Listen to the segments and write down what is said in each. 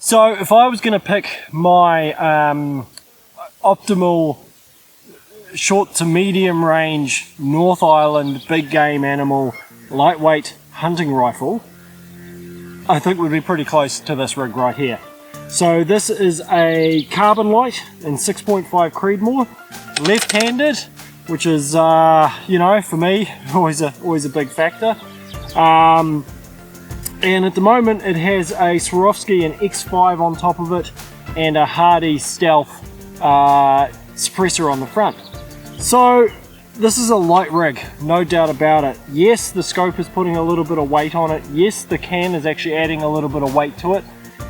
So if I was going to pick my optimal short to medium range North Island big game animal lightweight hunting rifle, I think we'd be pretty close to this rig right here. So this is a Carbonlight in 6.5 Creedmoor, left-handed, which is you know, for me always a big factor. And at the moment it has a Swarovski and X5 on top of it and a Hardy Stealth suppressor on the front. So this is a light rig, no doubt about it. Yes, the scope is putting a little bit of weight on it. Yes, the can is actually adding a little bit of weight to it.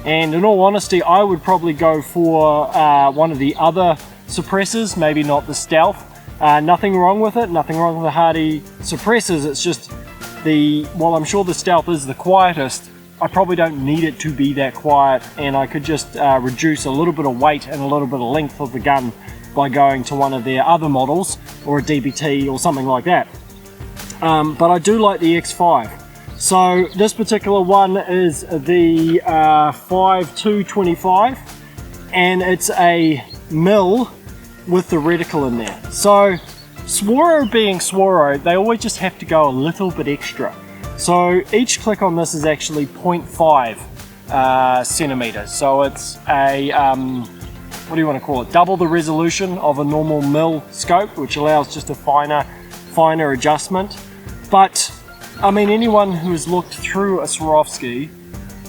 And in all honesty, I would probably go for one of the other suppressors, maybe not the Stealth. Nothing wrong with it, nothing wrong with the Hardy suppressors. It's just while I'm sure the Stealth is the quietest, I probably don't need it to be that quiet, and I could just reduce a little bit of weight and a little bit of length of the gun by going to one of their other models or a DBT or something like that. But I do like the X5. So this particular one is the 5.225, and it's a mil with the reticle in there. So Swaro being Swaro, they always just have to go a little bit extra. So each click on this is actually 0.5 centimeters. So it's a, what do you want to call it? Double the resolution of a normal mil scope, which allows just a finer adjustment. But I mean, anyone who has looked through a Swarovski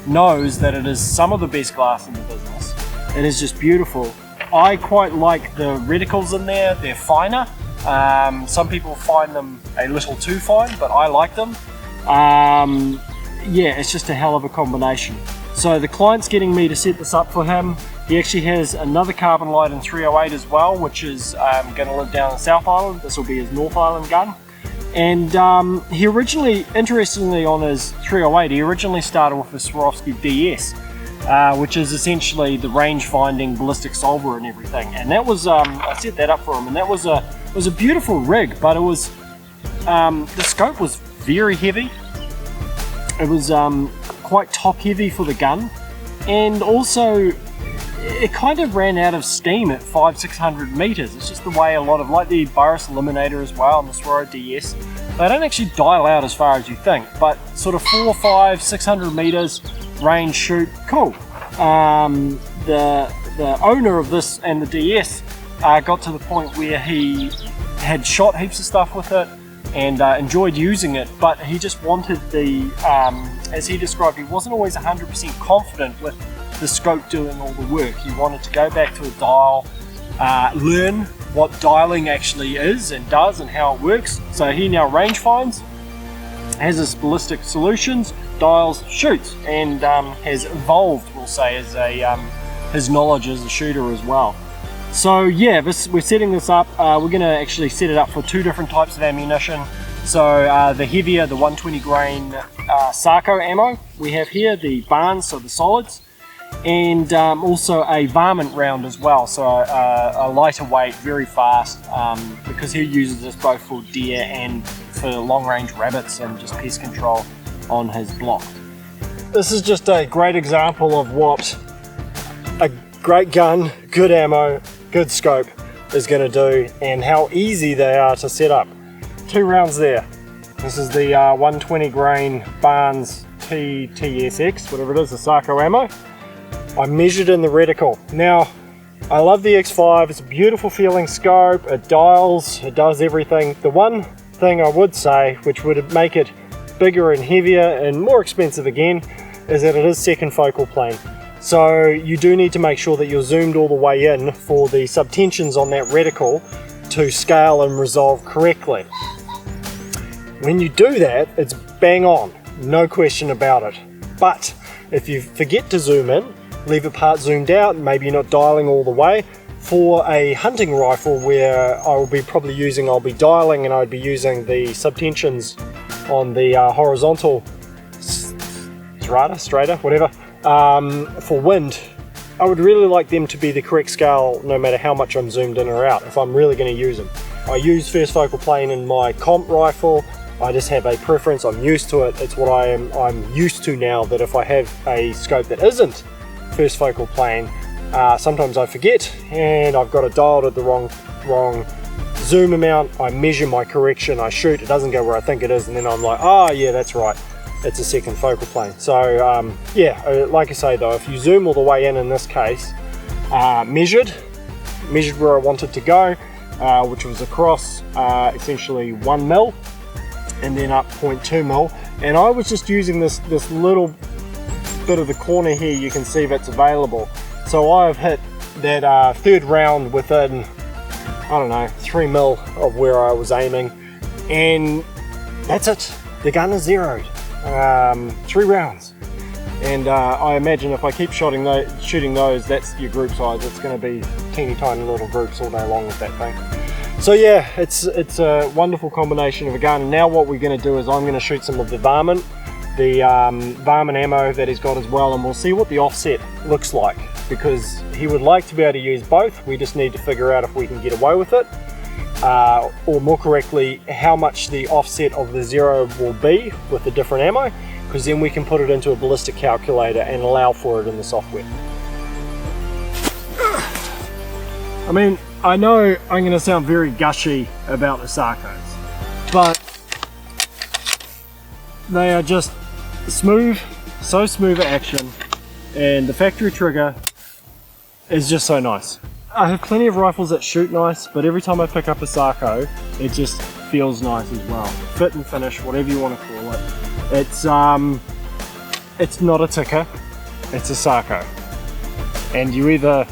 knows that it is some of the best glass in the business. It is just beautiful. I quite like the reticles in there. They're finer. Some people find them a little too fine, but I like them. Yeah, it's just a hell of a combination. So the client's getting me to set this up for him. He actually has another Carbonlight in 308 as well, which is going to live down in South Island. This will be his North Island gun. And he originally, interestingly on his 308, he originally started with a Swarovski DS, which is essentially the range-finding ballistic solver and everything. And that was, I set that up for him, and that was a beautiful rig, but it was, the scope was very heavy. It was quite top-heavy for the gun, and also it kind of ran out of steam at 500-600 meters. It's just the way a lot of, like the Burris Eliminator as well and the Swaro DS, they don't actually dial out as far as you think, but sort of 400, 500, 600 meters range shoot, cool. The owner of this and the DS got to the point where he had shot heaps of stuff with it and enjoyed using it, but he just wanted the, as he described, he wasn't always 100% confident with the scope doing all the work. He wanted to go back to a dial, learn what dialing actually is and does and how it works. So he now range finds, has his ballistic solutions, dials, shoots, and has evolved, we'll say, as a his knowledge as a shooter as well. So yeah, we're setting this up. We're going to actually set it up for two different types of ammunition. So the heavier, the 120 grain Sako ammo we have here, the Barnes, so the solids, and also a varmint round as well, so a lighter weight, very fast, because he uses this both for deer and for long range rabbits and just pest control on his block. This is just a great example of what a great gun, good ammo, good scope is going to do, and how easy they are to set up. 2 rounds there. This is the 120 grain Barnes TSX, whatever it is, the Sako ammo. I measured in the reticle. Now, I love the X5, it's a beautiful feeling scope, it dials, it does everything. The one thing I would say, which would make it bigger and heavier and more expensive again, is that it is second focal plane. So you do need to make sure that you're zoomed all the way in for the subtensions on that reticle to scale and resolve correctly. When you do that, it's bang on, no question about it. But if you forget to zoom in, leave a part zoomed out, maybe you're not dialing all the way, for a hunting rifle where I'll be dialing and I'd be using the subtensions on the horizontal strata, whatever, for wind, I would really like them to be the correct scale no matter how much I'm zoomed in or out if I'm really going to use them. I use first focal plane in my comp rifle. I just have a preference, I'm used to it, it's what I'm used to now, that if I have a scope that isn't first focal plane, sometimes I forget and I've got it dialed at the wrong zoom amount. I measure my correction, I shoot, it doesn't go where I think it is, and then I'm like, oh yeah, that's right, it's a second focal plane. So yeah, like I say though, if you zoom all the way in this case, measured where I wanted to go, which was across essentially 1 mil and then up 0.2 mil, and I was just using this little bit of the corner here, you can see that's available. So I've hit that third round within, I don't know, 3 mil of where I was aiming, and that's it. The gun is zeroed. 3 rounds, and I imagine if I keep shooting those, that's your group size. It's going to be teeny tiny little groups all day long with that thing. So yeah, it's a wonderful combination of a gun. Now what we're going to do is I'm going to shoot some of the varmint ammo that he's got as well, and we'll see what the offset looks like, because he would like to be able to use both. We just need to figure out if we can get away with it, or more correctly, how much the offset of the zero will be with the different ammo, because then we can put it into a ballistic calculator and allow for it in the software. I mean, I know I'm going to sound very gushy about the Sakos, but they are just smooth, so smooth at action, and the factory trigger is just so nice. I have plenty of rifles that shoot nice, but every time I pick up a Sako, it just feels nice as well. Fit and finish, whatever you want to call it. It's not a ticker, it's a Sako. And you either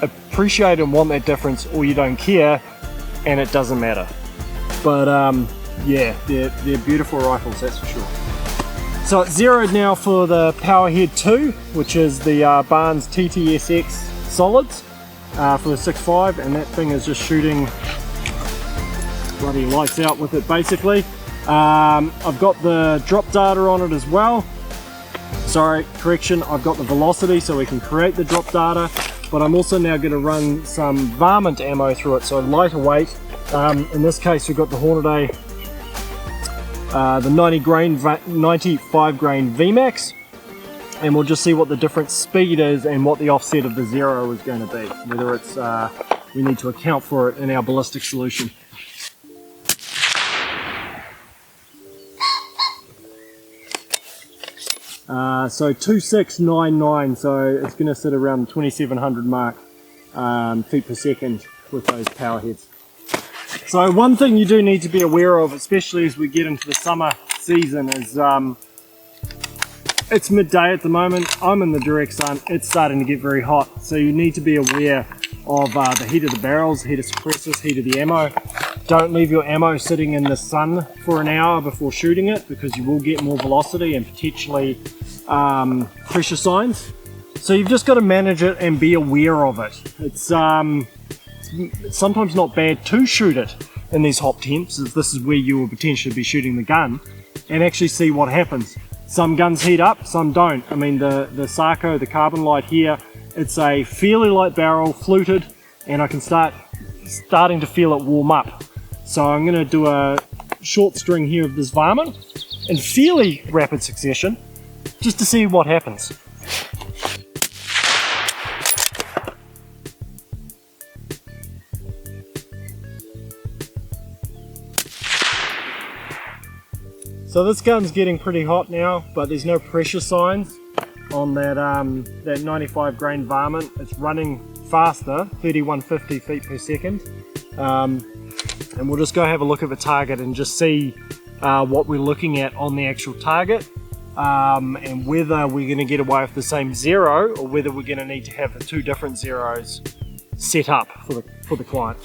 appreciate and want that difference, or you don't care, and it doesn't matter. But yeah, they're beautiful rifles, that's for sure. So it's zeroed now for the Powerhead 2, which is the Barnes TTSX solids for the 6.5, and that thing is just shooting bloody lights out with it basically. I've got the drop data on it as well. Sorry, correction, I've got the velocity so we can create the drop data, but I'm also now going to run some varmint ammo through it, so lighter weight. In this case we've got the Hornady, the 95 grain VMAX, and we'll just see what the different speed is and what the offset of the zero is going to be, whether it's we need to account for it in our ballistic solution. So 2699, so it's going to sit around the 2700 mark feet per second with those power heads. So one thing you do need to be aware of, especially as we get into the summer season, is it's midday at the moment, I'm in the direct sun, it's starting to get very hot, so you need to be aware of the heat of the barrels, heat of suppressors, heat of the ammo. Don't leave your ammo sitting in the sun for an hour before shooting it, because you will get more velocity and potentially pressure signs. So you've just got to manage it and be aware of it. It's sometimes not bad to shoot it in these hot temps, as this is where you will potentially be shooting the gun, and actually see what happens. Some guns heat up, some don't. I mean, the Sako, the Carbonlight here, it's a fairly light barrel, fluted, and I can starting to feel it warm up. So I'm going to do a short string here of this varmint in fairly rapid succession, just to see what happens. So this gun's getting pretty hot now, but there's no pressure signs on that, that 95 grain varmint. It's running faster, 3150 feet per second. And we'll just go have a look at the target and just see what we're looking at on the actual target, and whether we're going to get away with the same zero, or whether we're going to need to have the two different zeros set up for the client.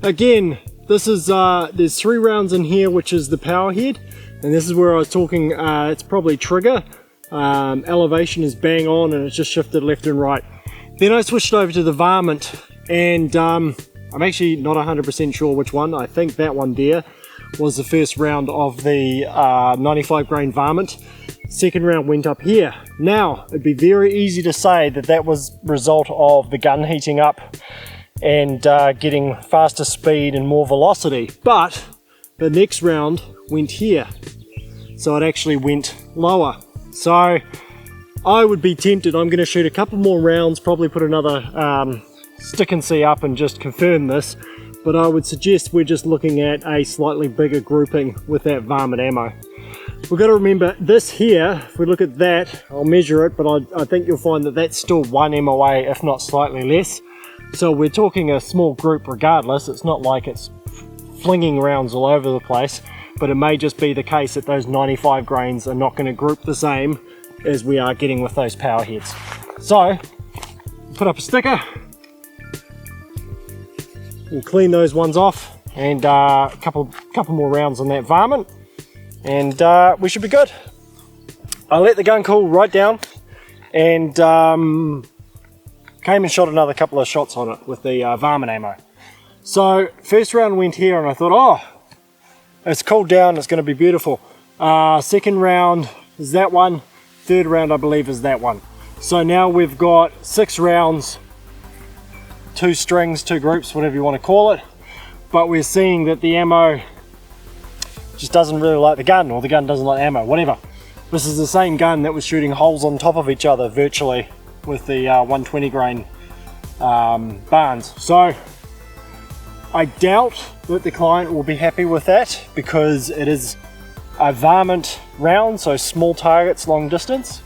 Again, this is there's 3 rounds in here, which is the power head, and this is where I was talking, it's probably trigger. Elevation is bang on, and it's just shifted left and right. Then I switched over to the varmint, and I'm actually not 100% sure which one. I think that one there was the first round of the 95 grain varmint. Second round went up here. Now, it'd be very easy to say that that was a result of the gun heating up and getting faster speed and more velocity, but the next round went here, so it actually went lower. So I would be tempted. I'm going to shoot a couple more rounds, probably put another stick and see up and just confirm this, but I would suggest we're just looking at a slightly bigger grouping with that varmint ammo. We've got to remember this here, if we look at that, I'll measure it, but I think you'll find that that's still 1 MOA, if not slightly less. So we're talking a small group regardless. It's not like it's flinging rounds all over the place, but it may just be the case that those 95 grains are not going to group the same as we are getting with those power heads. So, put up a sticker, we'll clean those ones off, and a couple more rounds on that varmint, and we should be good. I let the gun cool right down, and came and shot another couple of shots on it with the varmint ammo. So first round went here, and I thought, oh, it's cooled down, it's going to be beautiful. Second round is that one. Third round, I believe, is that one. So now we've got 6 rounds, 2 strings, 2 groups, whatever you want to call it. But we're seeing that the ammo just doesn't really like the gun, or the gun doesn't like ammo, whatever. This is the same gun that was shooting holes on top of each other virtually with the 120 grain barns. So I doubt that the client will be happy with that, because it is a varmint round, so small targets, long distance.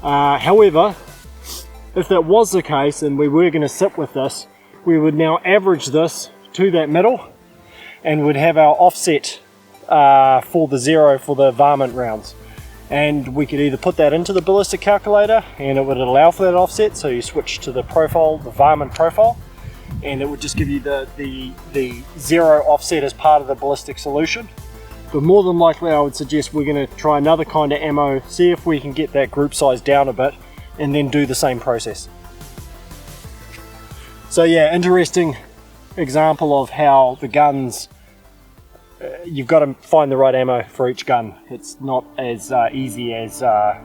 However, if that was the case and we were going to sit with this, we would now average this to that middle and would have our offset for the 0 for the varmint rounds. And we could either put that into the ballistic calculator and it would allow for that offset, so you switch to the profile, the varmint profile, and it would just give you the 0 offset as part of the ballistic solution. But more than likely, I would suggest we're going to try another kind of ammo, see if we can get that group size down a bit, and then do the same process. So yeah, interesting example of how the guns, you've got to find the right ammo for each gun. It's not as easy as, yeah.